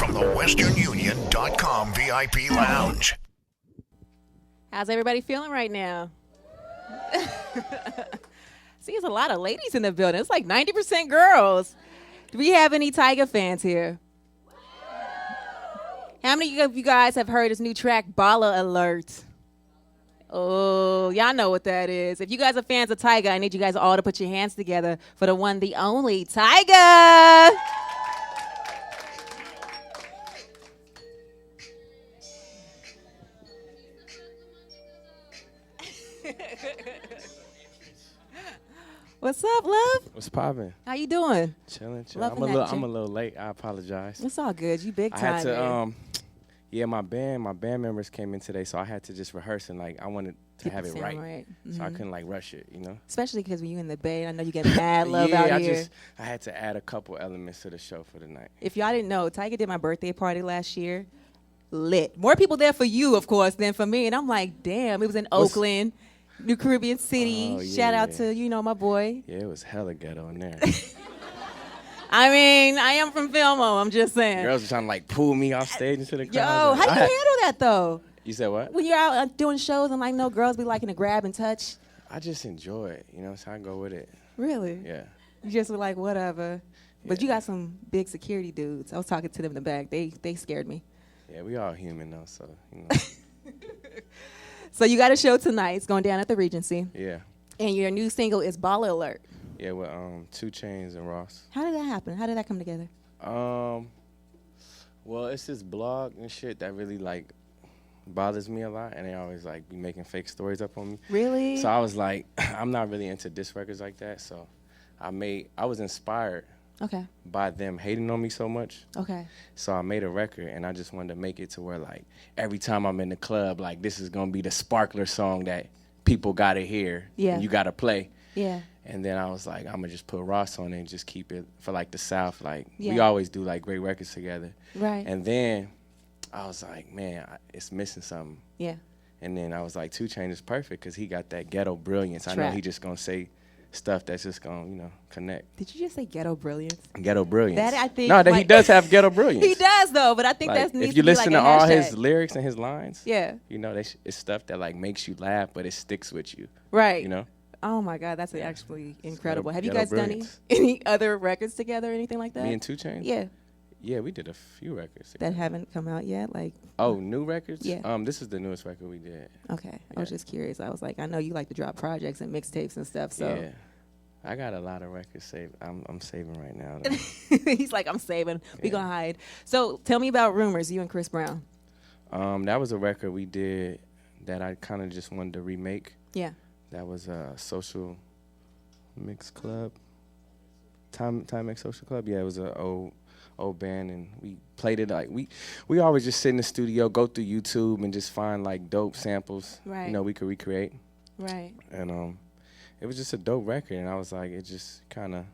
from the westernunion.com VIP lounge. How's everybody feeling right now? See, there's a lot of ladies in the building. It's like 90% girls. Do we have any Tyga fans here? How many of you guys have heard his new track, Balla Alert? Oh, y'all know what that is. If you guys are fans of Tyga, I need you guys all to put your hands together for the one, the only Tyga. What's up, love? What's poppin'? How you doing? Chilling. Loving I'm a little late. I apologize. It's all good. You big time. I had to, my band members came in today, so I had to just rehearse and I wanted to have it right. Mm-hmm. So I couldn't rush it, you know. Especially because when you in the Bay, I know you get mad love out here. I had to add a couple elements to the show for the night. If y'all didn't know, Tyga did my birthday party last year. Lit. More people there for you, of course, than for me. And I'm like, damn, it was in Oakland. New Caribbean City. Oh, yeah, Shout out to, my boy. Yeah, it was hella ghetto in there. I mean, I am from Fillmore. I'm just saying. Girls were trying to pull me off stage into the crowd. Yo, how do you handle that though? You said what? When you're out doing shows and no girls be liking to grab and touch. I just enjoy it, so I go with it. Really? Yeah. You just were like, whatever. But Yeah. you got some big security dudes. I was talking to them in the back. They scared me. Yeah, we all human though, so So you got a show tonight. It's going down at the Regency. Yeah. And your new single is Balla Alert. Yeah, with 2 Chainz and Ross. How did that happen? How did that come together? Well, it's this blog and shit that really bothers me a lot, and they always be making fake stories up on me. Really? So I was like, I'm not really into diss records like that. So I was inspired Okay. by them hating on me so much. Okay. So I made a record, and I just wanted to make it to where every time I'm in the club, this is gonna be the sparkler song that people gotta hear. Yeah. And you gotta play. Yeah. And then I was like, I'm gonna just put Ross on it and just keep it for the South. We Yeah. always do great records together. Right. And then I was like, man, it's missing something. Yeah. And then I was like, 2 Chainz is perfect because he got that ghetto brilliance. I know Trap. he just gonna say stuff that's just gonna, connect. Did you just say ghetto brilliance? Ghetto brilliance. That I think. No, that he does have ghetto brilliance. He does though, but I think that needs if you to be listen a to all hashtag. his lyrics and his lines, Yeah. it's stuff that makes you laugh, but it sticks with you. Right. You know. Oh my God, that's actually incredible. Have you ghetto guys done brilliance. any other records together or anything like that? Me and 2 Chainz. Yeah. Yeah, we did a few records That together. haven't come out yet. Oh, new records? Yeah. This is the newest record we did. Okay. I was just curious. I was like, I know you like to drop projects and mixtapes and stuff. So Yeah. I got a lot of records saved. I'm saving right now. Though. he's like, I'm saving. We gonna hide. So tell me about Rumors. You and Chris Brown. That was a record we did that I kind of just wanted to remake. Yeah. That was a Social Mix Club. Time Mix Social Club. Yeah, it was a old band, and we played it we always just sit in the studio, go through YouTube, and just find dope samples. Right. We could recreate. Right. And it was just a dope record, and I was like, it just kind of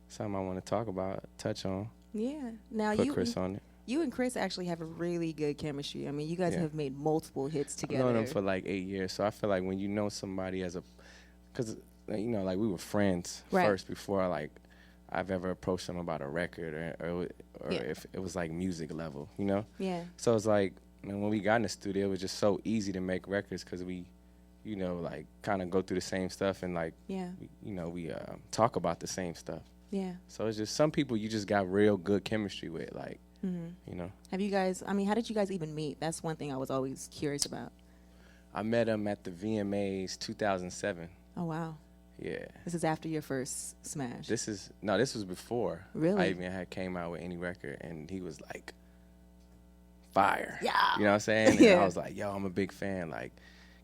something I want to talk about, touch on. Yeah. Now Put Chris on it. You and Chris actually have a really good chemistry. I mean, you guys Yeah. have made multiple hits together. I've known him for 8 years, so I feel like when you know somebody because we were friends Right. first before I've ever approached them about a record or Yeah. if it was music level, Yeah. So it's when we got in the studio, it was just so easy to make records because we, kind of go through the same stuff and Yeah. we talk about the same stuff. Yeah. So it's just some people you just got real good chemistry with, Mm-hmm. Have you guys? I mean, how did you guys even meet? That's one thing I was always curious about. I met him at the VMAs 2007. Oh wow. Yeah. This is after your first smash. This was before. Really? I even had came out with any record, and he was fire. Yeah. You know what I'm saying? Yeah. And I was like, yo, I'm a big fan.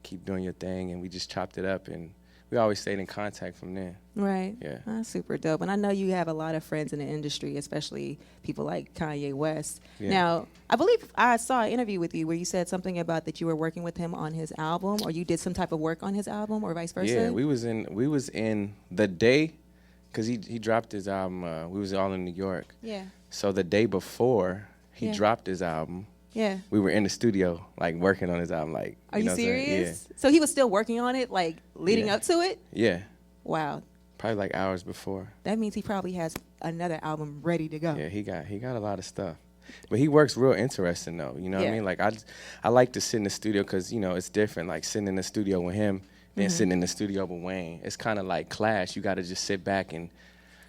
Keep doing your thing. And we just chopped it up, and we always stayed in contact from then. Right. Yeah. That's super dope. And I know you have a lot of friends in the industry, especially people like Kanye West. Yeah. Now, I believe I saw an interview with you where you said something about that you were working with him on his album, or you did some type of work on his album, or vice versa. Yeah, we was in the day, because he dropped his album. We was all in New York. Yeah. So the day before he Yeah. dropped his album, Yeah. we were in the studio, working on his album. Are you know what I'm saying? serious? So he was still working on it, leading Yeah. up to it? Yeah. Wow. Probably hours before. That means he probably has another album ready to go. Yeah, he got a lot of stuff. But he works real interesting though. You know what I Yeah. mean? Like I like to sit in the studio because you know it's different. Like sitting in the studio with him, then sitting in the studio with Wayne. It's kind of like clash. You got to just sit back and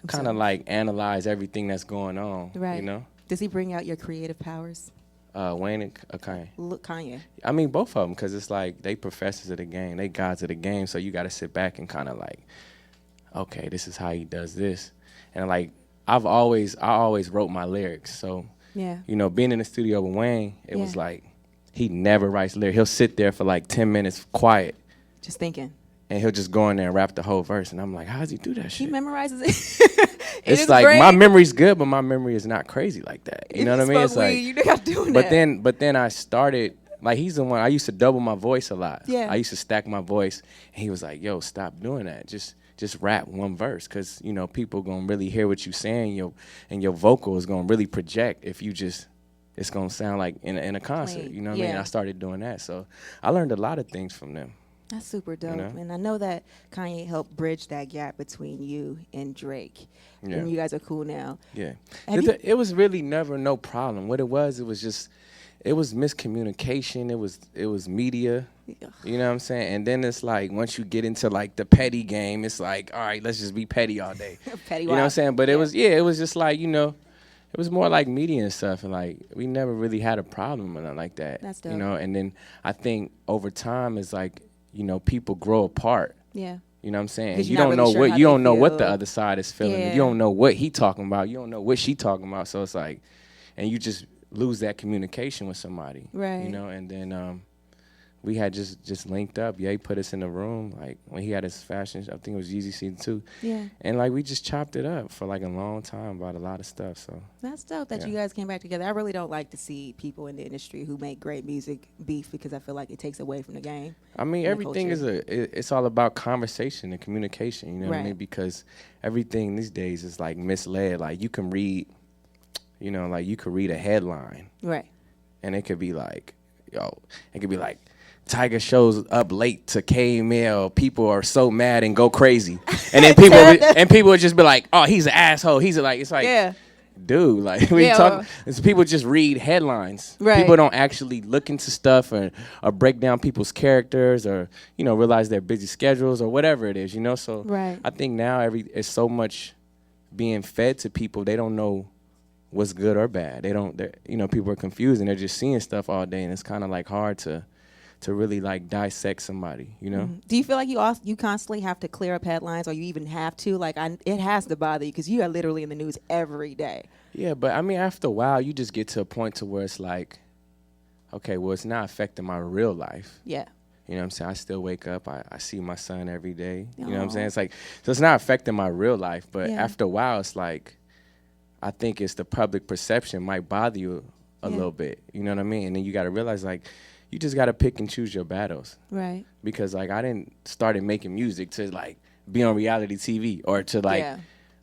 kind of like analyze everything that's going on. Right. You know? Does he bring out your creative powers? Wayne and Kanye. Look, Kanye. I mean, both of them, because it's like they professors of the game, they gods of the game. So you got to sit back and kind of like, okay, this is how he does this, and like I always wrote my lyrics. So Yeah. you know, being in the studio with Wayne, it was Yeah. like he never writes lyrics. He'll sit there for like 10 minutes quiet, Just thinking. and he'll just go in there and rap the whole verse. And I'm like, how does he do that He shit? memorizes it. It's like my memory's good, but my memory is not crazy like that. You know what I mean? It's like, you got doing but that. then I started, like, he's the one, I used to double my voice a lot. Yeah. I used to stack my voice, and he was like, yo, stop doing that. Just rap one verse, because, you know, people going to really hear what you're saying, and your vocal is going to really project if you just, it's going to sound like in a concert. Clean. You know what I mean? Yeah. I started doing that. So I learned a lot of things from them. That's super dope. know? And I know that Kanye helped bridge that gap between you and Drake. Yeah. And you guys are cool now. Yeah. Have you- It was really never no problem. What it was just, it was miscommunication. It was media. You know what I'm saying? And then it's like, once you get into like the petty game, it's like, all right, let's just be petty all day. Petty You know what I'm wild. saying? But it was just like, you know, it was more like media and stuff. And like, we never really had a problem or nothing like that. That's dope. You know, and then I think over time it's like, you know, people grow apart. Yeah. You know what I'm saying? 'Cause You you're not don't know really sure what how you they don't know what the feel. other side is feeling. Yeah. You don't know what he talking about. You don't know what she talking about. So it's like, and you just lose that communication with somebody. Right. You know, and then we had just linked up. Yeah, he put us in the room like when he had his fashion. I think it was Yeezy Season 2. Yeah. And like we just chopped it up for like a long time about a lot of stuff. So That's dope that Yeah. you guys came back together. I really don't like to see people in the industry who make great music beef because I feel like it takes away from the game. I mean, the everything culture. it's all about conversation and communication. You know what I Right. mean? Because everything these days is like misled. Like you can read, you know, like you could read a headline Right. and it could be like, Tyga shows up late to K-Mail. People are so mad and go crazy. And then people would just be like, oh, he's an asshole. He's like, it's like, Yeah. dude, like we Yeah, talk. It's people just read headlines. Right. People don't actually look into stuff or break down people's characters or you know realize their busy schedules or whatever it is. You know, so Right. I think now it's so much being fed to people. They don't know what's good or bad. You know, people are confused and they're just seeing stuff all day, and it's kind of like hard to really like dissect somebody. You know. Do you feel like you constantly have to clear up headlines, or you even have to? Like, it has to bother you because you are literally in the news every day. Yeah, but I mean, after a while, you just get to a point to where it's like, okay, well, it's not affecting my real life. Yeah. You know what I'm saying? I still wake up. I see my son every day. You know what I'm Aw. saying? It's like, so it's not affecting my real life. But Yeah. after a while, it's like, I think it's the public perception might bother you a Yeah. little bit. You know what I mean? And then you got to realize, like, you just got to pick and choose your battles. Right. Because, like, I didn't started making music to, like, be on reality TV or to, like, Yeah.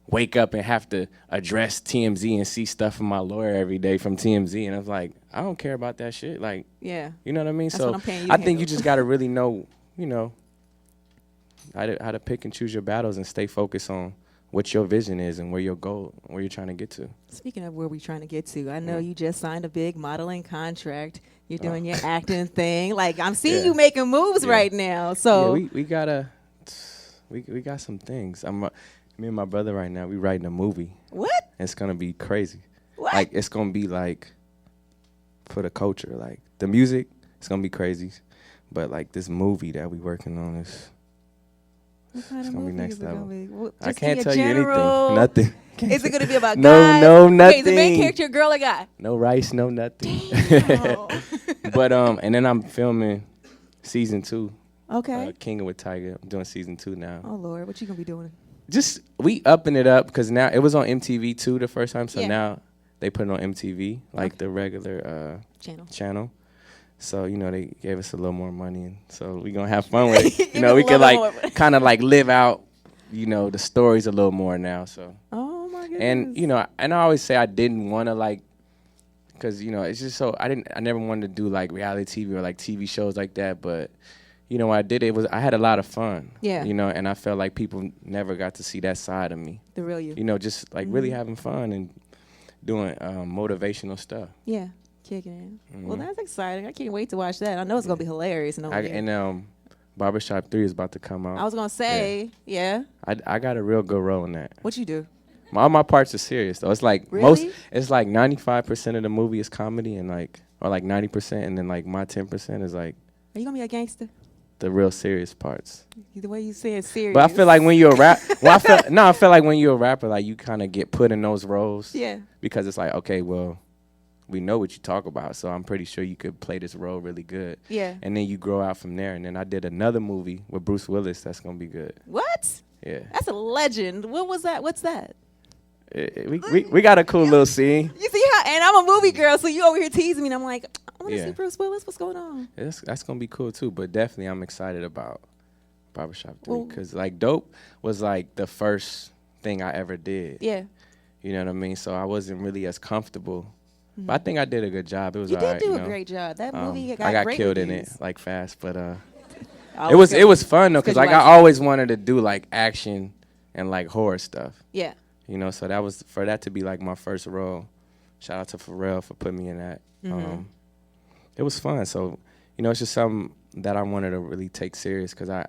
wake up and have to address TMZ and see stuff from my lawyer every day from TMZ. And I was like, I don't care about that shit. Like, Yeah. you know what I mean? That's So what I'm paying you to I think handle. you just got to really know, you know, how to pick and choose your battles and stay focused on what your vision is and where your goal, where you're trying to get to. Speaking of where we're trying to get to, I know you just signed a big modeling contract. You're doing your acting thing. Like, I'm seeing Yeah. you making moves Yeah. right now. So Yeah, we got some things. Me and my brother right now, we writing a movie. what? It's gonna be crazy. What? Like it's gonna be like for the culture. Like the music, it's gonna be crazy. But like this movie that we working on is What kind it's of gonna be movie next is it level. gonna be? Well, I just can't in tell you general, anything. Nothing. Is it going to be about No, guys? no, Okay, is the main nothing. character a girl or guy? No rice, no nothing. Oh. But and then I'm filming season 2. Okay. King with Tyga. I'm doing season 2 now. Oh, Lord. What you going to be doing? Just we upping it up because now it was on MTV too the first time, so Yeah. now they put it on MTV like the regular channel. So you know they gave us a little more money, and so we gonna have fun with it. You know we can like kind of like live out, you know, the stories a little more now. So Oh, my goodness. and you know, and I always say I didn't want to like, cause you know it's just so I never wanted to do like reality TV or like TV shows like that, but. You know, I did it was I had a lot of fun. Yeah. You know, and I felt like people never got to see that side of me. The real you. You know, just like really having fun doing motivational stuff. Yeah, kicking it. Well, that's exciting. I can't wait to watch that. I know it's gonna be hilarious. And Barbershop 3 is about to come out. I was gonna say, yeah. I got a real good role in that. What you do? All my parts are serious though. It's like Really? It's like 95% of the movie is comedy and or like 90%, and then like my 10% is like Are you gonna be a gangster? the real serious parts. The way you say it's serious. But I feel like when you're a I feel like when you're a rapper, like you kind of get put in those roles. Yeah. Because it's like, okay, well, we know what you talk about, so I'm pretty sure you could play this role really good. Yeah. And then you grow out from there. And then I did another movie with Bruce Willis that's gonna be good. What? Yeah. That's a legend. What was that? What's that? We got a cool little scene. You see how? And I'm a movie girl, so you over here teasing me, and I'm like, I want to Yeah. see Bruce Willis. What's going on? That's gonna be cool too. But definitely, I'm excited about Barbershop 3 Well- because like Dope was like the first thing I ever did. Yeah. You know what I mean? So I wasn't really as comfortable. But I think I did a good job. It was You all right. did do you a know? great job. That movie got I got great killed in reviews. it like fast, but I it was fun though It's 'cause because like you I watched always wanted to do like action and like horror stuff. Yeah. You know, so that was for that to be like my first role. Shout out to Pharrell for putting me in that. It was fun. So, you know, it's just something that I wanted to really take serious because I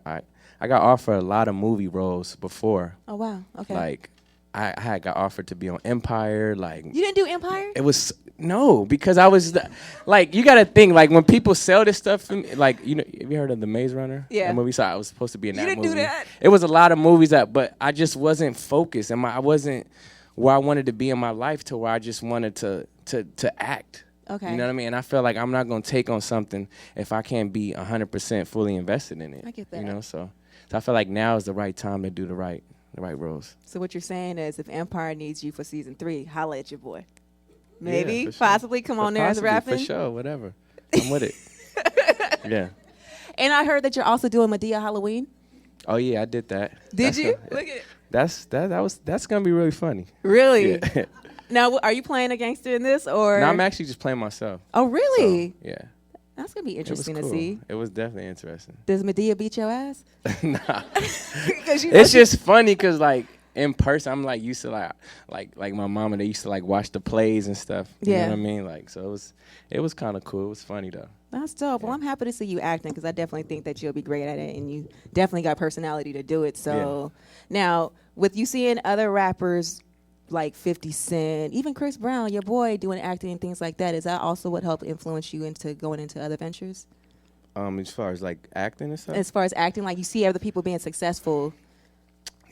got offered a lot of movie roles before. Oh wow. Okay. Like I had got offered to be on Empire. Like you didn't do Empire? it was no because I was like you got to think like when people sell this stuff for me, like you know have you heard of the Maze Runner? Yeah. The movie. So I was supposed to be in that didn't movie. do that? It was a lot of movies but I just wasn't focused and I wasn't where I wanted to be in my life to where I just wanted to act. Okay. You know what I mean? And I feel like I'm not going to take on something if I can't be 100% fully invested in it. I get that. You know, so I feel like now is the right time to do the right roles. So what you're saying is, if Empire needs you for season 3, holla at your boy. Maybe, Yeah, for sure. possibly, come on there as Possibly, rapping. For sure, whatever. I'm with it. Yeah. And I heard that you're also doing Medea Halloween. Oh yeah, I did that. Did That's you? gonna- Look at That's gonna be really funny. Really? Yeah. Now, are you playing a gangster in this, or? No, I'm actually just playing myself. Oh, really? So, yeah. That's gonna be It was interesting cool. to see. It was definitely interesting. Does Medea beat your ass? Nah. 'Cause you It's just funny because like in person, I'm like used to like my mama. They used to like watch the plays and stuff. You Yeah. know what I mean? Like so it was kind of cool. It was funny though. That's dope. Well, I'm happy to see you acting because I definitely think that you'll be great at it, and you definitely got personality to do it. So now, with you seeing other rappers like 50 Cent, even Chris Brown, your boy, doing acting and things like that, is that also what helped influence you into going into other ventures? As far as like acting and stuff. As far as acting, like you see other people being successful.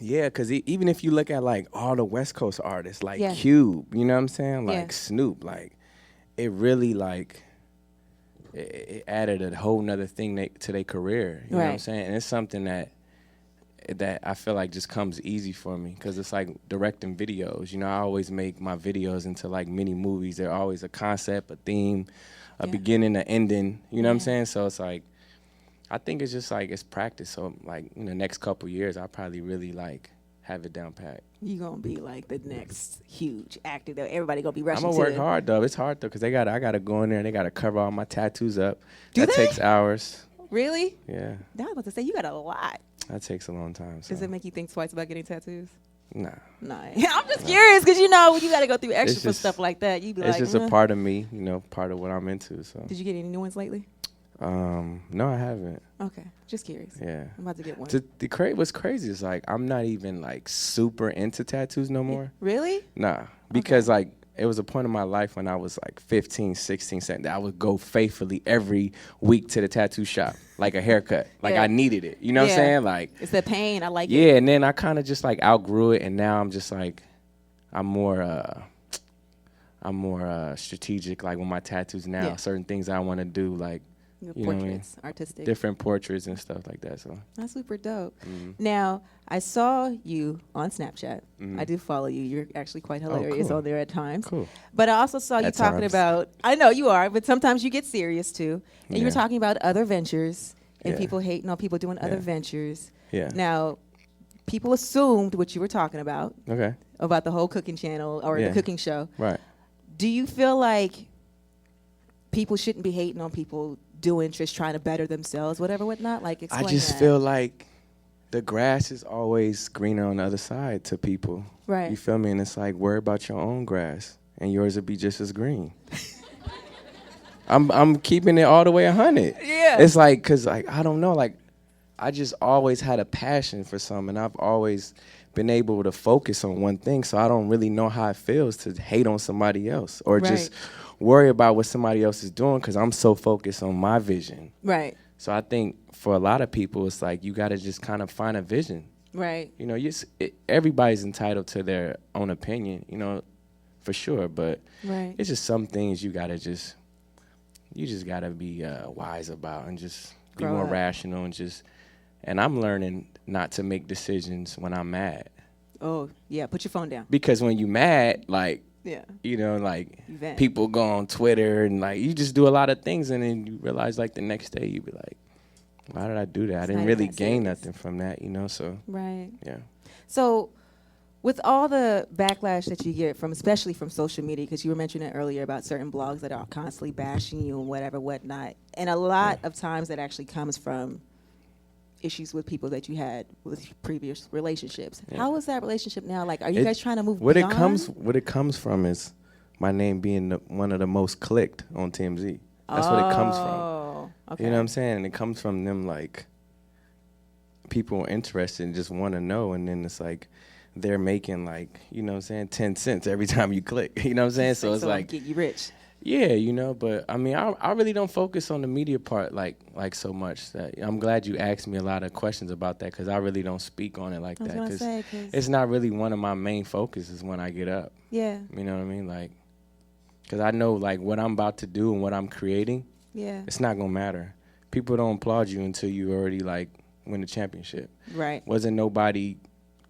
Yeah, because even if you look at like all the West Coast artists, like Yeah. Cube, you know what I'm saying? Like Yeah. Snoop, like it really like it added a whole nother thing to their career. You know what I'm Right. saying? And it's something that I feel like just comes easy for me because it's like directing videos. You know, I always make my videos into like mini movies. They're always a concept, a theme, a Yeah. beginning, an ending. You know what I'm Yeah. saying? So it's like I think it's just like it's practice. So like in the next couple years, I'll probably really like have it down pat. You gonna be like the next huge actor that everybody gonna be rushing I'm to. gonna work hard though. It's hard though because I gotta go in there and they gotta cover all my tattoos up. Do that they? takes hours. Really? Yeah, I was about to say you got a lot. that takes a long time. So. Does it make you think twice about getting tattoos? Nah, No, I'm just curious because you know when you got to go through extra It's for just- stuff like that. You be it's like, just a part of me. You know, part of what I'm into. So Did you get any new ones lately? no, I haven't. Okay, just curious. Yeah. I'm about to get one. What's crazy is like I'm not even like super into tattoos no more. Really? Nah, because like it was a point in my life when I was like 15, 16, 17 that I would go faithfully every week to the tattoo shop, like a haircut. Like Yeah. I needed it. You know what I'm Yeah. saying? Like It's the pain. I like it. yeah, and then I kind of just like outgrew it, and now I'm just like I'm more strategic. Like with my tattoos now, Yeah. certain things I want to do, like Your you know what I mean? portraits, artistic. different portraits and stuff like that. So That's super dope. Mm-hmm. Now, I saw you on Snapchat. I do follow you. You're actually quite hilarious cool. on there at times. Cool. But I also saw you At talking times. about, I know you are, but sometimes you get serious too. And you were Yeah. talking about other ventures and Yeah. people hating on people doing other Yeah. ventures. yeah. Now, people assumed what you were talking about Okay. the whole cooking channel or Yeah. the cooking show. Right. Do you feel like people shouldn't be hating on people doing, just trying to better themselves, whatever, whatnot? Like, I explain just that. feel like the grass is always greener on the other side to people. Right. You feel me? And it's like, worry about your own grass. and yours will be just as green. I'm keeping it all the way 100. Yeah. It's like, cause like I don't know, like I just always had a passion for something. I've always been able to focus on one thing, so I don't really know how it feels to hate on somebody else or just worry about what somebody else is doing, because I'm so focused on my vision. Right. So I think for a lot of people, it's like you got to just kind of find a vision. Right. You know, everybody's entitled to their own opinion, you know, for sure. But it's just some things you just got to be wise about and just be more rational and I'm learning not to make decisions when I'm mad. Oh, yeah. Put your phone down. Because when you mad, like, you know, like people go on Twitter and like you just do a lot of things and then you realize like the next day you be like, why did I do that? I didn't really gain nothing from that, you know, so. Right. Yeah. So with all the backlash that you get from, especially from social media, because you were mentioning earlier about certain blogs that are constantly bashing you and whatnot, and a lot of times that actually comes from issues with people that you had with previous relationships. How is that relationship now? Like, are you guys trying to move beyond? What it comes from is my name being one of the most clicked on TMZ. That's what it comes from. Okay. You know what I'm saying? And it comes from them, like, people are interested and just want to know, and then it's like they're making, like, you know what I'm saying, 10 cents every time you click. You know what I'm saying? So it's like get you rich. Yeah, you know, but I mean, I really don't focus on the media part like so much. That I'm glad you asked me a lot of questions about that, because I really don't speak on it like that. Because it's not really one of my main focuses when I get up. Yeah. You know what I mean? Like, because I know like what I'm about to do and what I'm creating. Yeah. It's not gonna matter. People don't applaud you until you already like win the championship. Right. Wasn't nobody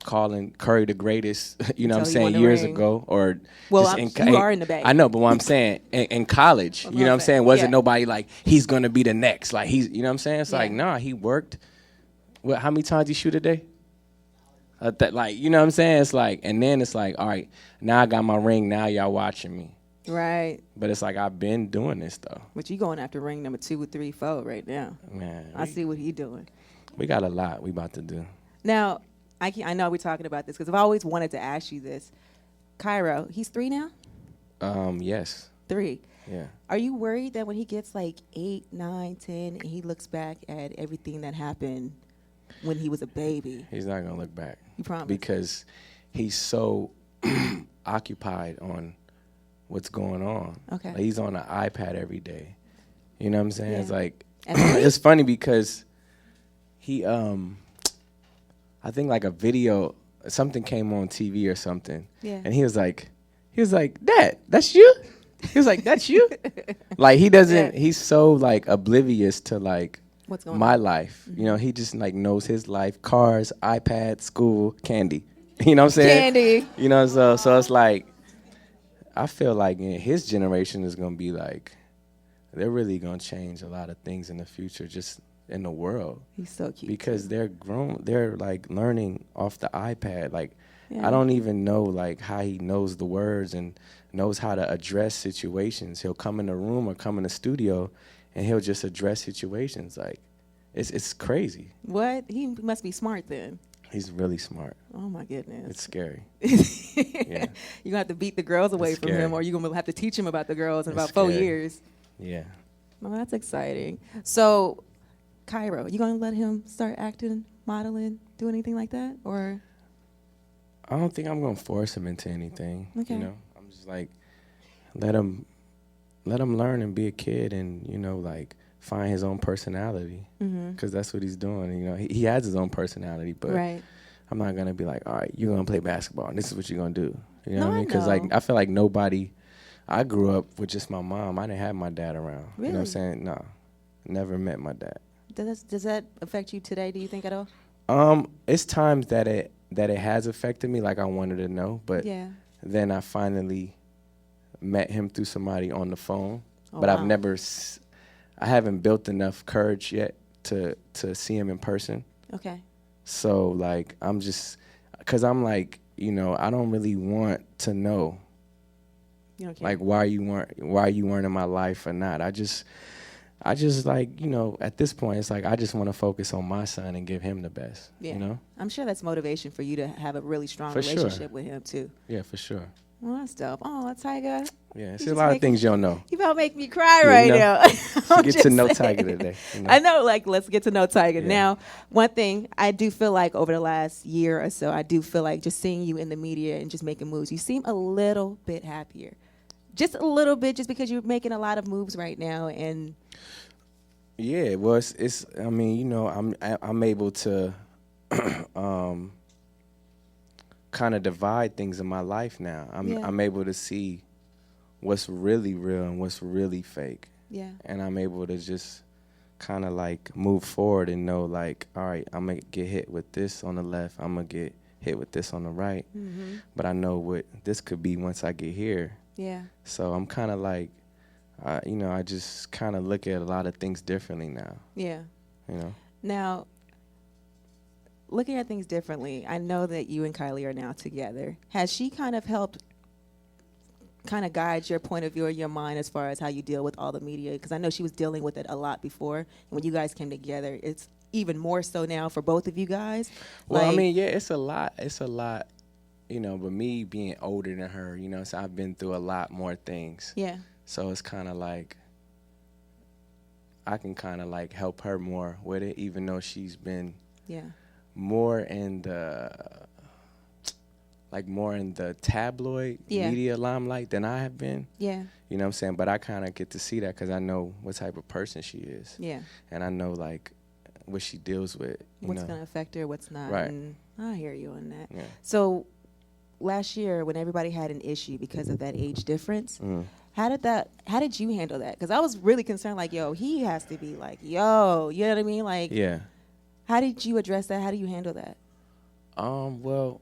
calling Curry the greatest, you know what I'm saying, years ago, or you are in the bag. I know, but what I'm saying, in college, you know what I'm saying, wasn't nobody like, he's going to be the next, like he's, you know what I'm saying, it's like, nah, he worked, how many times did he shoot a day? Like, you know what I'm saying, it's like, and then it's like, all right, now I got my ring, now y'all watching me. Right. But it's like, I've been doing this though. But you going after ring number 2 or 3, 4 right now. Man. I see what he doing. We got a lot we about to do. Now, I know we're talking about this because I've always wanted to ask you this. Cairo, he's 3 now? Yes. 3. Yeah. Are you worried that when he gets like 8, 9, 10, and he looks back at everything that happened when he was a baby? He's not going to look back. You promise? Because he's so occupied on what's going on. Okay. Like, he's on an iPad every day. You know what I'm saying? Yeah. It's like, it's funny because he, I think like a video, something came on TV or something. Yeah. And he was like, Dad, that's you? He was like, that's you? Like, he doesn't, he's so like oblivious to like what's going on? Life. Mm-hmm. You know, he just like knows his life, cars, iPad, school, candy. You know what I'm saying? Candy. You know, so it's like, I feel like his generation is going to be like, they're really going to change a lot of things in the future, just in the world. He's so cute. Because they're grown, they're like learning off the iPad. Like, I don't even know like how he knows the words and knows how to address situations. He'll come in the room or come in the studio and he'll just address situations. Like, it's crazy. What? He must be smart then. He's really smart. Oh my goodness. It's scary. Yeah. You're gonna have to beat the girls away from him, or you're gonna have to teach him about the girls in about 4 years. Yeah. Well, that's exciting. So, Cairo, you gonna let him start acting, modeling, do anything like that, or? I don't think I'm gonna force him into anything. Okay. You know, I'm just like, let him learn and be a kid, and you know, like find his own personality, because that's what he's doing. You know, he has his own personality, but I'm not gonna be like, all right, you're gonna play basketball, and this is what you're gonna do. You know what I mean? Because like I feel like nobody. I grew up with just my mom. I didn't have my dad around. Really? You know what I'm saying? No, never met my dad. Does that affect you today, do you think, at all? It's times that it has affected me, like I wanted to know, but then I finally met him through somebody on the phone, but I haven't built enough courage yet to see him in person. Okay. So like because I'm like, you know, I don't really want to know, like why you weren't in my life or not. I just like, you know, at this point, it's like I just want to focus on my son and give him the best. Yeah. You know? I'm sure that's motivation for you to have a really strong relationship with him, too. Yeah, for sure. Well, that's dope. Oh, Tyga. Yeah, it's You a just lot of make- things you don't know. You about to make me cry Yeah, right you know, now. To I'm get to just know saying. Tyga today. You know? I know, like, let's get to know Tyga. Yeah. Now, one thing I do feel like over the last year or so, I do feel like just seeing you in the media and just making moves, you seem a little bit happier. Just a little bit, just because you're making a lot of moves right now. And Yeah, well, it's. I mean, you know, I'm able to kind of divide things in my life now. Yeah. I'm able to see what's really real and what's really fake, yeah, and I'm able to just kind of like move forward and know like, all right, I'm gonna get hit with this on the left, I'm gonna get hit with this on the right, but I know what this could be once I get here. yeah, So I'm kind of like, you know, I just kind of look at a lot of things differently now. yeah. You know. Now, looking at things differently, I know that you and Kylie are now together. Has she kind of helped kind of guide your point of view or your mind as far as how you deal with all the media? Because I know she was dealing with it a lot before. And when you guys came together, it's even more so now for both of you guys. Well, I Like- mean, yeah, it's a lot, you know, but me being older than her, you know, so I've been through a lot more things. Yeah, So it's kind of like I can kind of like help her more with it, even though she's been yeah, more in the tabloid Yeah. media limelight than I have been. yeah, You know what I'm saying? But I kind of get to see that because I know what type of person she is. yeah. And I know like what she deals with. You What's know? going to affect her, what's not. Right. And I hear you on that. Yeah. So last year when everybody had an issue because of that age difference, how did you handle that? Because I was really concerned, like, yo, he has to be like, yo, you know what I mean? Like, Yeah. how did you address that? How do you handle that? Well,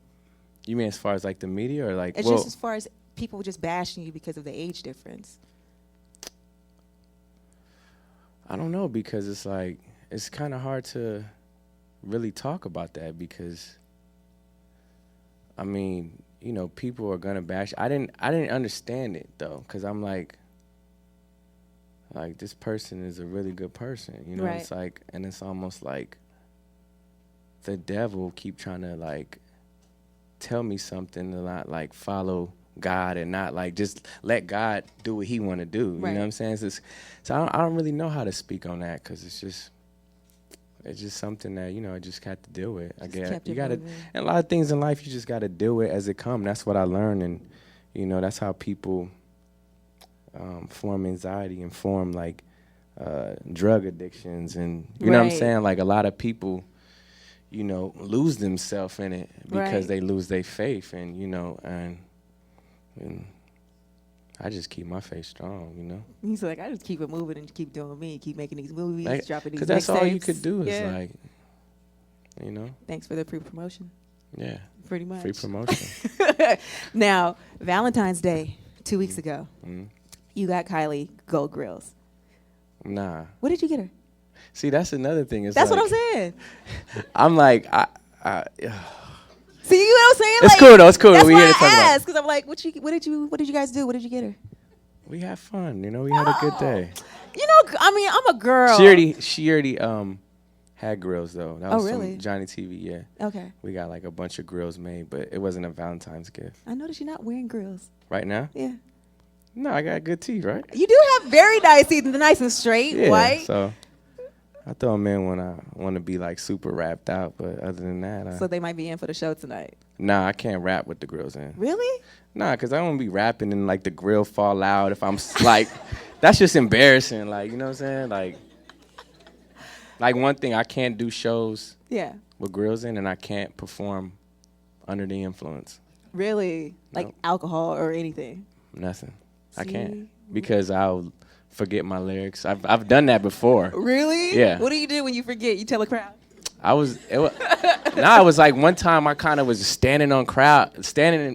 you mean as far as like the media or like? It's well, just as far as people just bashing you because of the age difference. I don't know, because it's like it's kind of hard to really talk about that because I mean, you know, people are gonna bash. I didn't understand it though, because I'm like this person is a really good person, you know. Right. It's like, and it's almost like the devil keep trying to like tell me something to not like follow God and not like just let God do what He want to do. You Right. know what I'm saying? So I don't really know how to speak on that because it's just something that, you know, I just got to deal with. I guess kept you it got to, moving. and a lot of things in life you just got to deal with as it come. That's what I learned, and you know that's how people form anxiety and form like drug addictions, and you know what I'm Right. saying. Like a lot of people, you know, lose themselves in it because Right. they lose their faith, and you know, and I just keep my faith strong, you know. He's like, I just keep it moving and keep doing me, keep making these movies, Like, dropping these 'cause that's all you mixtapes. could do is Yeah. like, you know, Thanks for the pre-promotion, yeah, pretty much. free promotion. Now, Valentine's Day, 2 weeks ago, Mhm. you got Kylie Gold Grills. Nah, What did you get her? see, that's another thing. It's That's like, what I'm saying. I'm like, See, you know what I'm saying? It's Like, cool though. It's cool. That's We why here to talk I about it. asked, because I'm like, what did you guys do? What did you get her? We had fun, you know. We had a good day. You know, I mean, I'm a girl. She already had grills though. That Oh, was really? from Johnny TV. Yeah, Okay. we got like a bunch of grills made, but it wasn't a Valentine's gift. I noticed you're not wearing grills. Right now? Yeah. No, I got good teeth, right? You do have very nice teeth, nice and straight, Yeah. white. So I throw them in when I want to be like super wrapped out, but other than that, So they might be in for the show tonight. nah, I can't rap with the grills in. Really? Nah, cause I don't wanna be rapping and like the grill fall out if I'm like, that's just embarrassing. Like, you know what I'm saying? Like one thing, I can't do shows Yeah. with grills in, and I can't perform under the influence. Really? Like Nope. alcohol or anything? Nothing. I See? can't because I'll forget my lyrics. I've done that before. Really? Yeah. What do you do when you forget? You tell a crowd? It was like one time I kind of was standing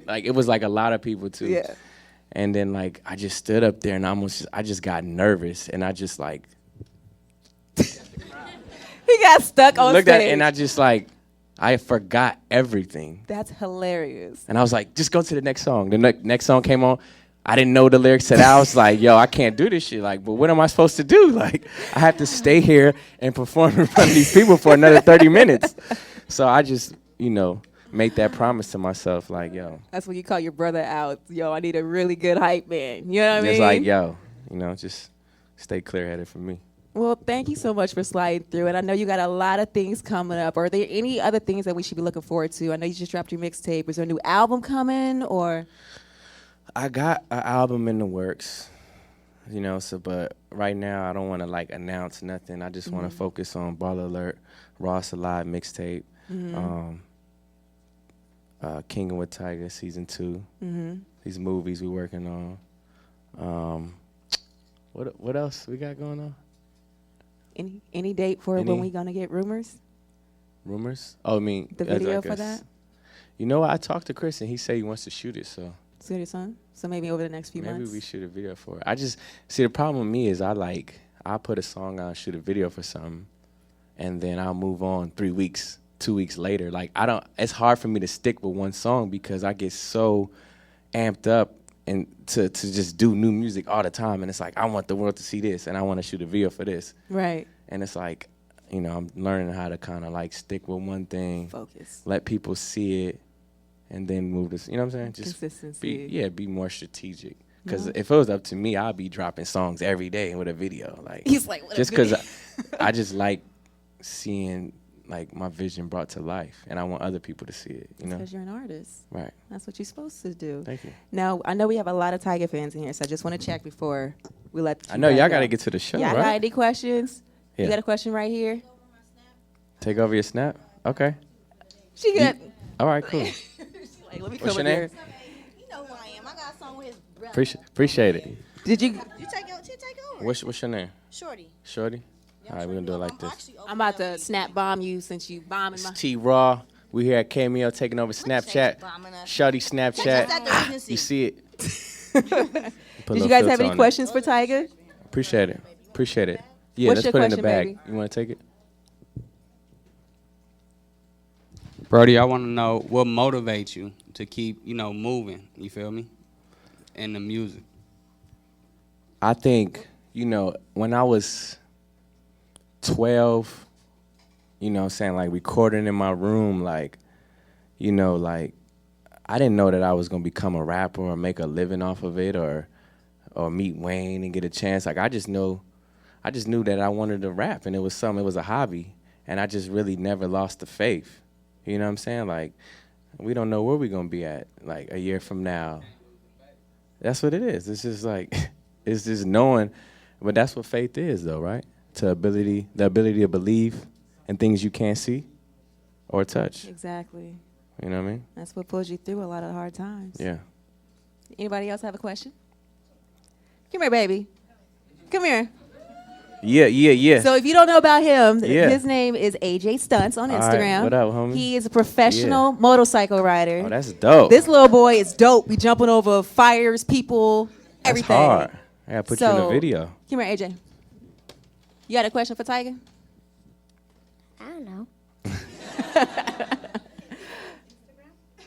like it was like a lot of people too. Yeah. And then like I just stood up there and I just got nervous and I just like He got stuck on looked stage. at it and I just like I forgot everything. That's hilarious. And I was like, just go to the next song. The next song came on. I didn't know the lyrics to that. I was like, yo, I can't do this shit. Like, but what am I supposed to do? Like, I have to stay here and perform in front of these people for another 30 minutes. So I just, you know, make that promise to myself, like, yo. That's when you call your brother out. Yo, I need a really good hype man. You know what I mean? It's like, yo, just stay clear-headed for me. Well, thank you so much for sliding through it. I know you got a lot of things coming up. Are there any other things that we should be looking forward to? I know you just dropped your mixtape. Is there a new album coming, or? I got an album in the works, but right now I don't want to like announce nothing. I just want to focus on Balla Alert, Ross Alive mixtape, King with Tyga season 2. These movies we working on. What else we got going on? Any date for when we gonna get rumors? Rumors? Oh, I mean the video for that. You know what? I talked to Chris and he said he wants to shoot it. So. Shoot it, son. So maybe over the next few months. Maybe we shoot a video for it. I just see the problem with me is I put a song out, shoot a video for something, and then I'll move on 3 weeks, 2 weeks later. Like it's hard for me to stick with one song because I get so amped up and to just do new music all the time, and it's like I want the world to see this and I want to shoot a video for this. Right. And it's like, I'm learning how to kind of like stick with one thing, focus, let people see it, and then move this. You know what I'm saying? Just consistency. Be more strategic. Because if it was up to me, I'd be dropping songs every day with a video. Like he's like, what just because I just like seeing like my vision brought to life, and I want other people to see it. Because you're an artist, right? That's what you're supposed to do. Thank you. Now I know we have a lot of Tyga fans in here, so I just want to check before we let. I know y'all got to get to the show. Y'all right? got any questions? Yeah. You got a question right here? Take over your snap. Okay. She got. All right, cool. Like, let me What's come your here. name? You know who I am. I got a song with his brother. Appreciate it. Did you? You take over. What's your name? Shorty. Shorty. Yeah, All right, we're gonna do it like this. I'm about to snap bomb you since you bombing my. It's t-raww. We here at Cameo taking over Snapchat. Shorty Snapchat. You see it. Did you guys have any questions for Tyga? Appreciate it. Yeah, What's let's your put it in the question, bag. baby? You want to take it? Brody, I want to know what motivates you to keep, moving, you feel me, in the music. I think, when I was 12, like recording in my room, like, like I didn't know that I was going to become a rapper or make a living off of it or meet Wayne and get a chance. Like I just knew that I wanted to rap, and it was a hobby, and I just really never lost the faith. You know what I'm saying? Like, we don't know where we're going to be at, like, a year from now. That's what it is. It's just like, it's just knowing. But that's what faith is, though, right? The ability to believe in things you can't see or touch. Exactly. You know what I mean? That's what pulls you through a lot of hard times. Yeah. Anybody else have a question? Come here, baby. Come here. Yeah. So if you don't know about him, Yeah. his name is AJ Stunts on Instagram. Right. What up, homie? He is a professional motorcycle rider. Oh, that's dope. This little boy is dope. We jumping over fires, people, everything. That's hard. I got to put you in the video. Come here, AJ. You got a question for Tyga? I don't know.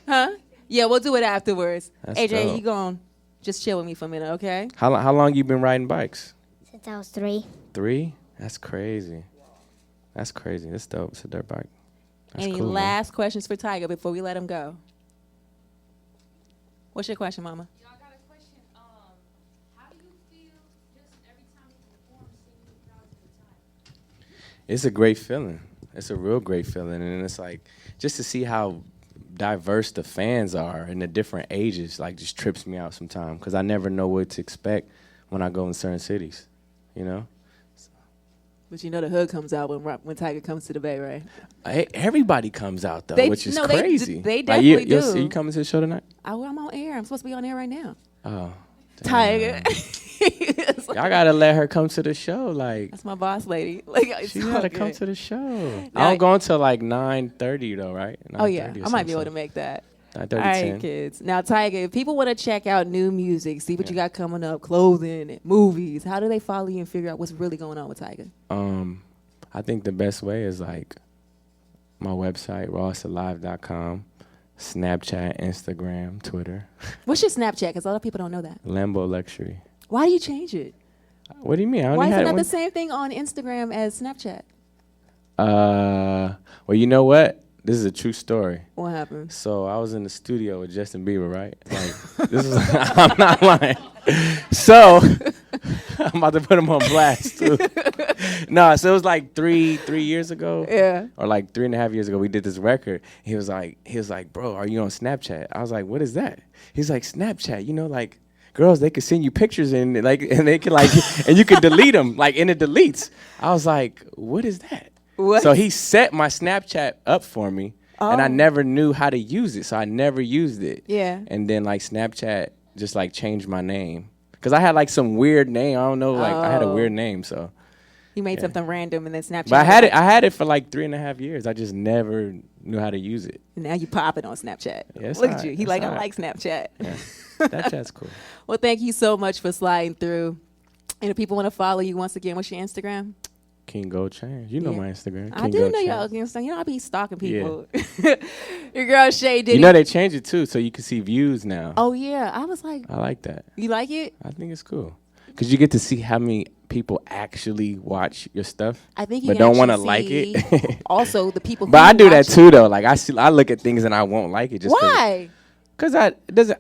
Huh? Yeah, we'll do it afterwards. That's AJ, dope. you going just chill with me for a minute, okay? How long you been riding bikes? Since I was 3. 3? That's crazy. That's dope. It's a dirt bike. That's Any cool, man. last questions for Tyga before we let him go? What's your question, Mama? Y'all got a question. How do you feel just every time you perform, seeing the crowd at the time? It's a great feeling. It's a real great feeling. And it's like, just to see how diverse the fans are in the different ages, like, just trips me out sometimes. Because I never know what to expect when I go in certain cities, But you know the hood comes out when Tyga comes to the Bay, right? Everybody comes out, though, which is no, crazy. They definitely do. You coming to the show tonight? I'm on air. I'm supposed to be on air right now. Oh. Tyga. It's like, Y'all got to let her come to the show. Like, that's my boss lady. Like, it's she all got to good. come to the show. Now, I don't go until like 9:30 though, right? Oh, yeah. 9:30 or I might be able to something. make that. 9:30, All right, 10. kids. Now, Tyga, if people want to check out new music, see what you got coming up, clothing, and movies, how do they follow you and figure out what's really going on with Tyga? I think the best way is like my website, rossalive.com, Snapchat, Instagram, Twitter. What's your Snapchat? Because a lot of people don't know that. Lambo Luxury. Why do you change it? What do you mean? I Why only is it had not one. the same thing on Instagram as Snapchat? Well, you know what? this is a true story. What happened? So I was in the studio with Justin Bieber, right? Like, this is, I'm not lying. So I'm about to put him on blast too. No, so it was like three years ago. Yeah. Or like 3.5 years ago, we did this record. He was like, bro, are you on Snapchat? I was like, what is that? He's like, Snapchat, you know, like girls, they could send you pictures and they could like, and you could delete them, like, and it deletes. I was like, what is that? What? So he set my Snapchat up for me, and I Oh. never knew how to use it, so I never used it. Yeah. And then like Snapchat just like changed my name, cause I had like some weird name. I don't know, like I had a weird name, so. You made something random and then Snapchat. But I had it for like 3.5 years. I just never knew how to use it. Now you pop it on Snapchat. Yeah, it's Look at alright, you. He it's like, I alright. like Snapchat. Yeah. Snapchat's cool. Well, thank you so much for sliding through. And if people want to follow you once again, what's your Instagram? King Gold Chain. You know Yeah. my Instagram. I King do Gold know Chain. y'all Instagram. You know, I be stalking Yeah. people. Your girl Shay Diddy. You know they changed it too, so you can see views now. Oh yeah, I was like, I like that. you like it? I think it's cool. Because you get to see how many people actually watch your stuff. I think you but can don't want to actually like see it. also, the people. But who I do that watch it. too though. Like I look at things and I won't like it just Why? Because I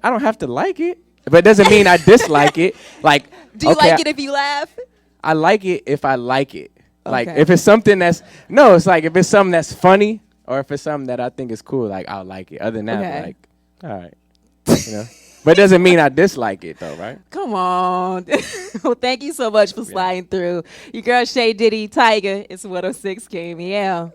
don't have to like it. But it doesn't mean I dislike it. Like, Do you okay, like it if you laugh? I like it if I like it. Like Okay. if it's something that's it's like if it's something that's funny or if it's something that I think is cool, like I'll like it. Other than that, Okay. like, all right. You know? But it doesn't mean I dislike it though, right? Come on. Well, thank you so much for sliding through. Your girl Shay Diddy, Tyga. It's 106 KMEL.